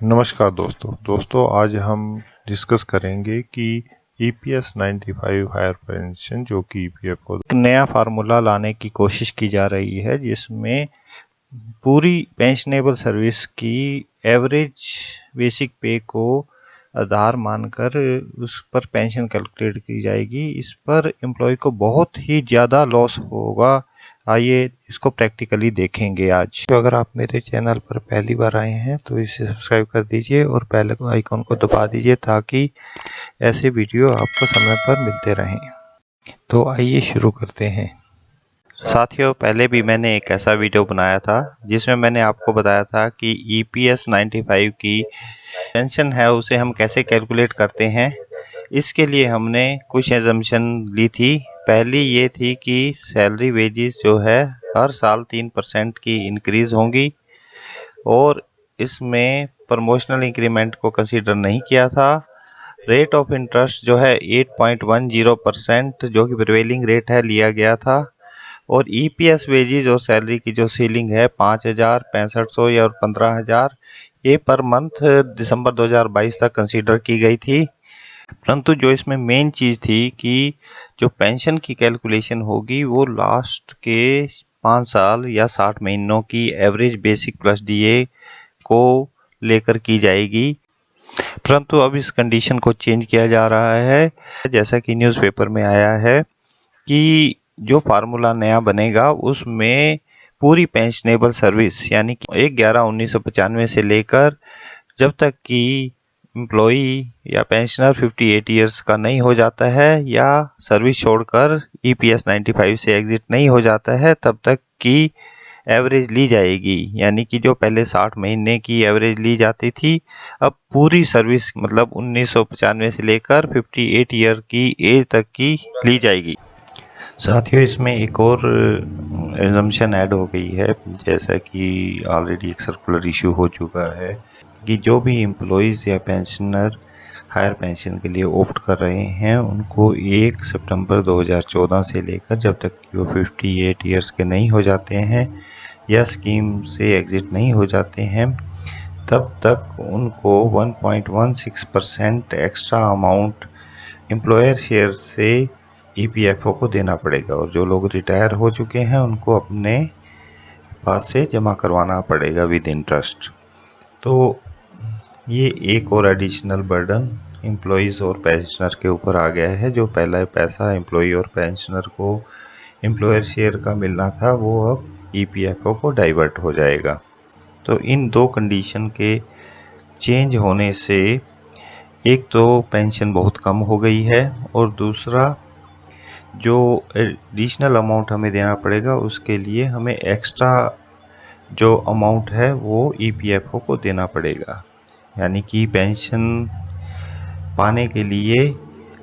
नमस्कार दोस्तों आज हम डिस्कस करेंगे कि EPS 95 हायर पेंशन जो कि EPFO एक नया फार्मूला लाने की कोशिश की जा रही है जिसमें पूरी पेंशनेबल सर्विस की एवरेज बेसिक पे को आधार मानकर उस पर पेंशन कैलकुलेट की जाएगी। इस पर एम्प्लॉय को बहुत ही ज़्यादा लॉस होगा। आइए इसको प्रैक्टिकली देखेंगे आज। तो अगर आप मेरे चैनल पर पहली बार आए हैं तो इसे सब्सक्राइब कर दीजिए और बेल आइकॉन को दबा दीजिए ताकि ऐसे वीडियो आपको समय पर मिलते रहें। तो आइए शुरू करते हैं। साथियों, पहले भी मैंने एक ऐसा वीडियो बनाया था जिसमें मैंने आपको बताया था कि EPS 95 की पेंशन है उसे हम कैसे कैलकुलेट करते हैं। इसके लिए हमने कुछ एजम्पशन ली थी। पहली ये थी कि सैलरी वेजेस जो है हर साल 3% की इंक्रीज होंगी और इसमें प्रमोशनल इंक्रीमेंट को कंसीडर नहीं किया था। रेट ऑफ इंटरेस्ट जो है 8.10% जो कि प्रिवेलिंग रेट है लिया गया था और EPS वेजेस और सैलरी की जो सीलिंग है 5,000, 6500 या 15,000 ये पर मंथ दिसंबर 2022 तक कंसीडर की गई थी। परंतु जो इसमें मेन चीज़ थी कि जो पेंशन की कैलकुलेशन होगी वो लास्ट के 5 साल या 60 महीनों की एवरेज बेसिक प्लस DA को लेकर की जाएगी। परंतु अब इस कंडीशन को चेंज किया जा रहा है। जैसा कि न्यूज़पेपर में आया है कि जो फार्मूला नया बनेगा उसमें पूरी पेंशनेबल सर्विस यानी कि 1/11/1995 से लेकर जब तक कि एम्प्लॉई या पेंशनर 58 ईयर्स का नहीं हो जाता है या सर्विस छोड़कर EPS 95 से एग्जिट नहीं हो जाता है तब तक की एवरेज ली जाएगी। यानी कि जो पहले 60 महीने की एवरेज ली जाती थी अब पूरी सर्विस मतलब 1995 से लेकर 58 ईयर की एज तक की ली जाएगी। साथियों, इसमें एक और एजम्पशन ऐड हो गई है जैसा कि ऑलरेडी एक सर्कुलर इशू हो चुका है कि जो भी एम्प्लॉयज़ या पेंशनर हायर पेंशन के लिए ऑप्ट कर रहे हैं उनको 1 सितंबर 2014 से लेकर जब तक कि वो 58 ईयर्स के नहीं हो जाते हैं या स्कीम से एग्जिट नहीं हो जाते हैं तब तक उनको 1.16% एक्स्ट्रा अमाउंट एम्प्लॉयर शेयर से EPFO को देना पड़ेगा और जो लोग रिटायर हो चुके हैं उनको अपने पास से जमा करवाना पड़ेगा विद इंटरेस्ट। तो ये एक और एडिशनल बर्डन एम्प्लॉयज़ और पेंशनर के ऊपर आ गया है। जो पहला पैसा एम्प्लॉय और पेंशनर को एम्प्लॉयर शेयर का मिलना था वो अब EPFO को डाइवर्ट हो जाएगा। तो इन दो कंडीशन के चेंज होने से एक तो पेंशन बहुत कम हो गई है और दूसरा जो एडिशनल अमाउंट हमें देना पड़ेगा उसके लिए हमें एक्स्ट्रा जो अमाउंट है वो EPFO को देना पड़ेगा। यानी कि पेंशन पाने के लिए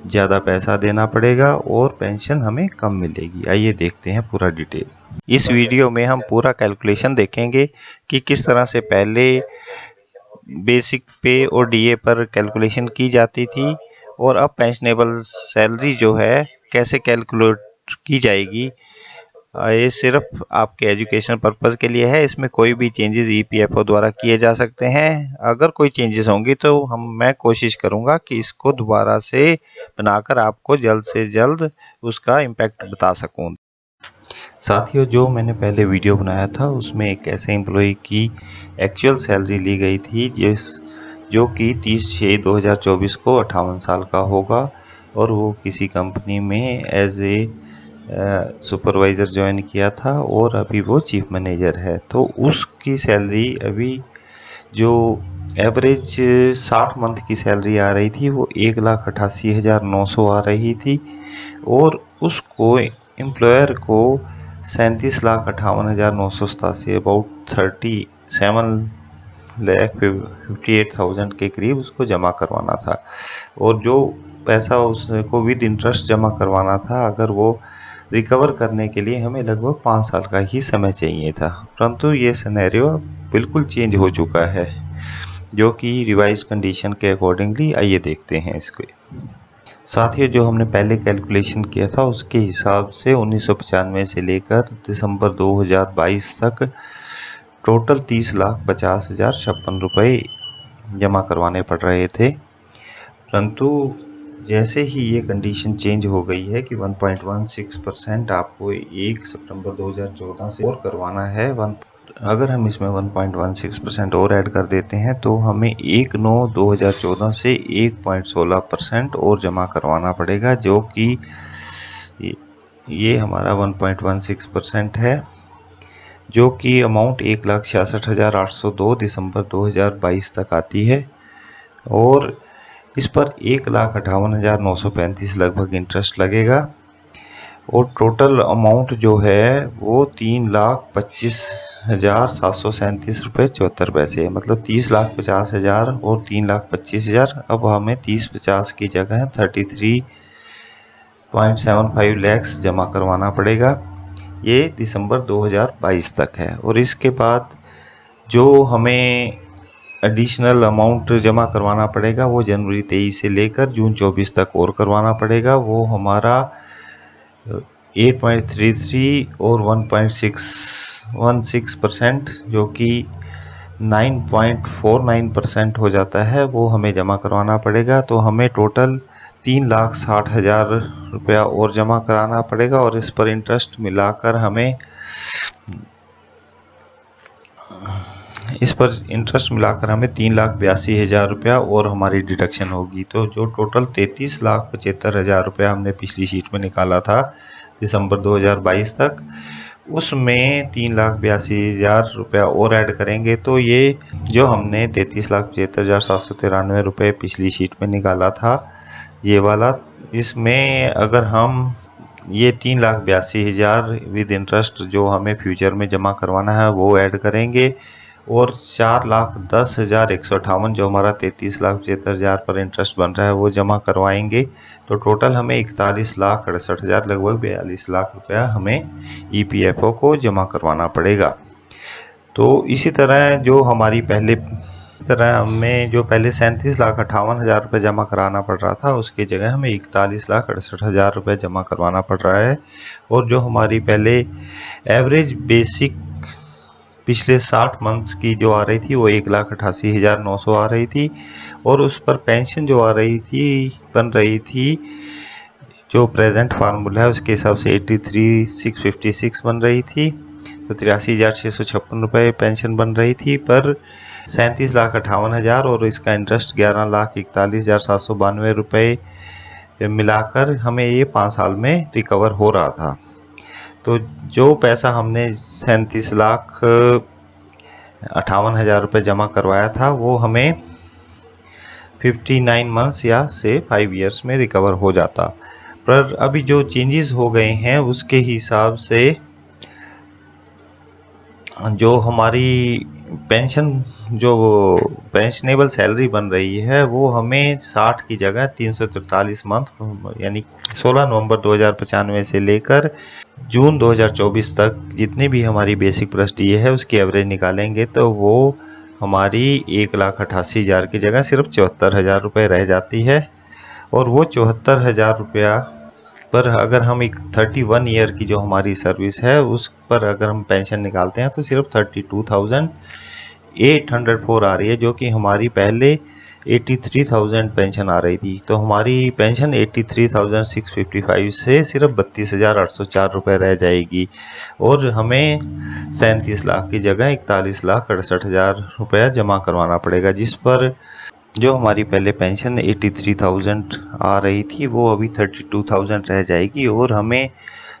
ज़्यादा पैसा देना पड़ेगा और पेंशन हमें कम मिलेगी। आइए देखते हैं पूरा डिटेल। इस वीडियो में हम पूरा कैलकुलेशन देखेंगे कि किस तरह से पहले बेसिक पे और DA पर कैलकुलेशन की जाती थी और अब पेंशनेबल सैलरी जो है कैसे कैलकुलेट की जाएगी। ये सिर्फ आपके एजुकेशन पर्पज़ के लिए है। इसमें कोई भी चेंजेस EPFO द्वारा किए जा सकते हैं। अगर कोई चेंजेस होंगी तो मैं कोशिश करूंगा कि इसको दोबारा से बनाकर आपको जल्द से जल्द उसका इम्पैक्ट बता सकूं। साथियों, जो मैंने पहले वीडियो बनाया था उसमें एक ऐसे एम्प्लॉय की एक्चुअल सैलरी ली गई थी जो कि 30/6/2024 को 58 साल का होगा और वो किसी कंपनी में एज ए सुपरवाइज़र ज्वाइन किया था और अभी वो चीफ मैनेजर है। तो उसकी सैलरी अभी जो एवरेज 60 मंथ की सैलरी आ रही थी वो 1,88,900 आ रही थी और उसको एम्प्लॉयर को 37,58,987 अबाउट 37,58,000 के करीब उसको जमा करवाना था और जो पैसा उसको विद इंटरेस्ट जमा करवाना था अगर वो रिकवर करने के लिए हमें लगभग 5 साल का ही समय चाहिए था। परंतु ये सिनेरियो बिल्कुल चेंज हो चुका है जो कि रिवाइज कंडीशन के अकॉर्डिंगली। आइए देखते हैं इसको। साथियों, जो हमने पहले कैलकुलेशन किया था उसके हिसाब से 1995 से लेकर दिसंबर 2022 तक टोटल 30,50,056 रुपये जमा करवाने पड़ रहे थे। परंतु जैसे ही ये कंडीशन चेंज हो गई है कि 1.16% आपको 1 सितंबर 2014 से और करवाना है, अगर हम इसमें 1.16% और ऐड कर देते हैं तो हमें 1/9/2014 से 1.16% और जमा करवाना पड़ेगा, जो कि ये हमारा 1.16% है, जो कि अमाउंट 1,66,802 दिसंबर 2022 तक आती है। और इस पर 1,58,935 लगभग इंटरेस्ट लगेगा और टोटल अमाउंट जो है वो 3,25,737 रुपये 74 पैसे है। मतलब 30,50,000 और 3,25,000। अब हमें 30-50 की जगह 33.75 लाख जमा करवाना पड़ेगा। ये दिसंबर 2022 तक है। और इसके बाद जो हमें एडिशनल अमाउंट जमा करवाना पड़ेगा वो जनवरी 23 से लेकर जून 24 तक और करवाना पड़ेगा। वो हमारा 8.33 और 1.616%, जो कि 9.49% हो जाता है, वो हमें जमा करवाना पड़ेगा। तो हमें टोटल 3,60,000 रुपया और जमा कराना पड़ेगा और इस पर इंटरेस्ट मिलाकर हमें 3,82,000 रुपया और हमारी डिडक्शन होगी। तो जो टोटल 33,75,000 रुपया हमने पिछली शीट में निकाला था दिसंबर 2022 तक, उसमें 3,82,000 रुपया और ऐड करेंगे तो ये जो हमने 33,75,793 रुपये पिछली शीट में निकाला था, ये वाला, इसमें अगर हम ये 3,82,000 विद इंटरेस्ट जो हमें फ्यूचर में जमा करवाना है वो ऐड करेंगे और 4,10,158 जो हमारा 33,75,000 पर इंटरेस्ट बन रहा है वो जमा करवाएंगे। तो टोटल हमें 41,68,000 लगभग 42 लाख रुपया हमें EPFO को जमा करवाना पड़ेगा। तो इसी तरह जो हमारी हमें जो पहले 37,58,000 रुपये जमा कराना पड़ रहा था उसकी जगह हमें 41,68,000 रुपये जमा करवाना पड़ रहा है। और जो हमारी पहले एवरेज बेसिक पिछले 60 मंथ्स की जो आ रही थी वो 1,88,900 आ रही थी और उस पर पेंशन जो आ रही थी बन रही थी, जो प्रेजेंट फार्मूला है उसके हिसाब से 83,656 बन रही थी। तो 83,656 रुपये पेंशन बन रही थी पर 37,58,000 और इसका इंटरेस्ट 11,41,792 रुपये मिलाकर हमें ये 5 साल में रिकवर हो रहा था। तो जो पैसा हमने 37,58,000 रुपये जमा करवाया था वो हमें 59 मंथ्स या से 5 इयर्स में रिकवर हो जाता। पर अभी जो चेंजेस हो गए हैं उसके हिसाब से जो हमारी पेंशनेबल सैलरी बन रही है वो हमें 60 की जगह 343 मंथ यानी 16 नवंबर 2095 से लेकर जून 2024 तक जितनी भी हमारी बेसिक प्लस डीए है उसकी एवरेज निकालेंगे तो वो हमारी 1,88,000 की जगह सिर्फ 74,000 रुपये रह जाती है। और वो 74,000 रुपया पर अगर हम एक 31 ईयर की जो हमारी सर्विस है उस पर अगर हम पेंशन निकालते हैं तो सिर्फ 32,804 आ रही है, जो कि हमारी पहले 83,000 पेंशन आ रही थी। तो हमारी पेंशन 83,655 से सिर्फ 32,804 रुपये रह जाएगी और हमें 37 लाख की जगह 41,68,000 रुपया जमा करवाना पड़ेगा, जिस पर जो हमारी पहले पेंशन 83,000 आ रही थी वो अभी 32,000 रह जाएगी और हमें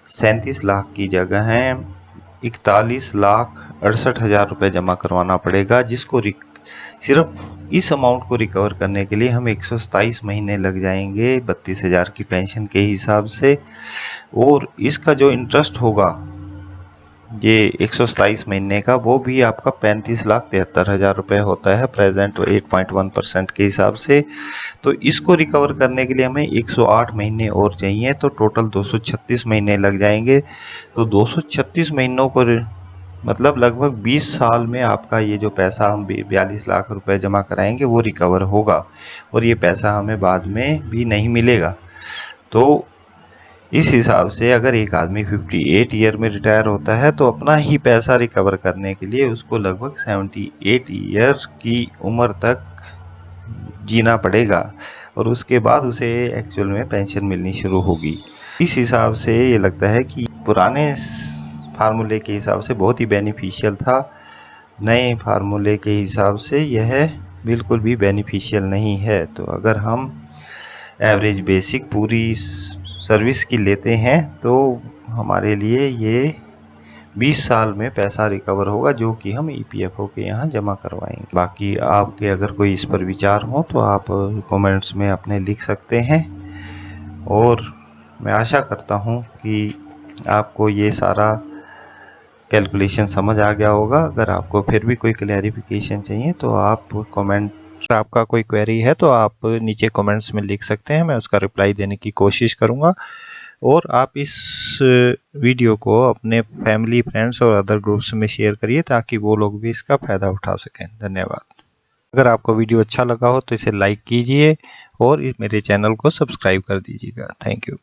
37 लाख की जगह 41,68,000 रुपये जमा करवाना पड़ेगा, जिसको सिर्फ इस अमाउंट को रिकवर करने के लिए हमें 127 महीने लग जाएंगे 32,000 की पेंशन के हिसाब से। और इसका जो इंटरेस्ट होगा ये 127 महीने का वो भी आपका 35,73,000 रुपये होता है प्रेजेंट 8.1% के हिसाब से। तो इसको रिकवर करने के लिए हमें 108 महीने और चाहिए, तो टोटल 236 महीने लग जाएंगे। तो 236 महीनों को मतलब लगभग 20 साल में आपका ये जो पैसा हम 42 लाख रुपए जमा कराएंगे वो रिकवर होगा और ये पैसा हमें बाद में भी नहीं मिलेगा। तो इस हिसाब से अगर एक आदमी 58 ईयर में रिटायर होता है तो अपना ही पैसा रिकवर करने के लिए उसको लगभग 78 ईयर की उम्र तक जीना पड़ेगा और उसके बाद उसे एक्चुअल में पेंशन मिलनी शुरू होगी। इस हिसाब से ये लगता है कि पुराने फार्मूले के हिसाब से बहुत ही बेनिफिशियल था। नए फार्मूले के हिसाब से यह बिल्कुल भी बेनिफिशियल नहीं है। तो अगर हम एवरेज बेसिक पूरी सर्विस की लेते हैं तो हमारे लिए ये 20 साल में पैसा रिकवर होगा, जो कि हम ईपीएफओ के यहाँ जमा करवाएंगे। बाकी आपके अगर कोई इस पर विचार हो तो आप कमेंट्स में अपने लिख सकते हैं और मैं आशा करता हूँ कि आपको ये सारा कैलकुलेशन समझ आ गया होगा। अगर आपको फिर भी कोई क्लैरिफिकेशन चाहिए तो आप कमेंट, आपका कोई क्वेरी है तो आप नीचे कमेंट्स में लिख सकते हैं, मैं उसका रिप्लाई देने की कोशिश करूँगा। और आप इस वीडियो को अपने फैमिली, फ्रेंड्स और अदर ग्रुप्स में शेयर करिए ताकि वो लोग भी इसका फ़ायदा उठा सकें। धन्यवाद। अगर आपको वीडियो अच्छा लगा हो तो इसे लाइक कीजिए और मेरे चैनल को सब्सक्राइब कर दीजिएगा। Thank you.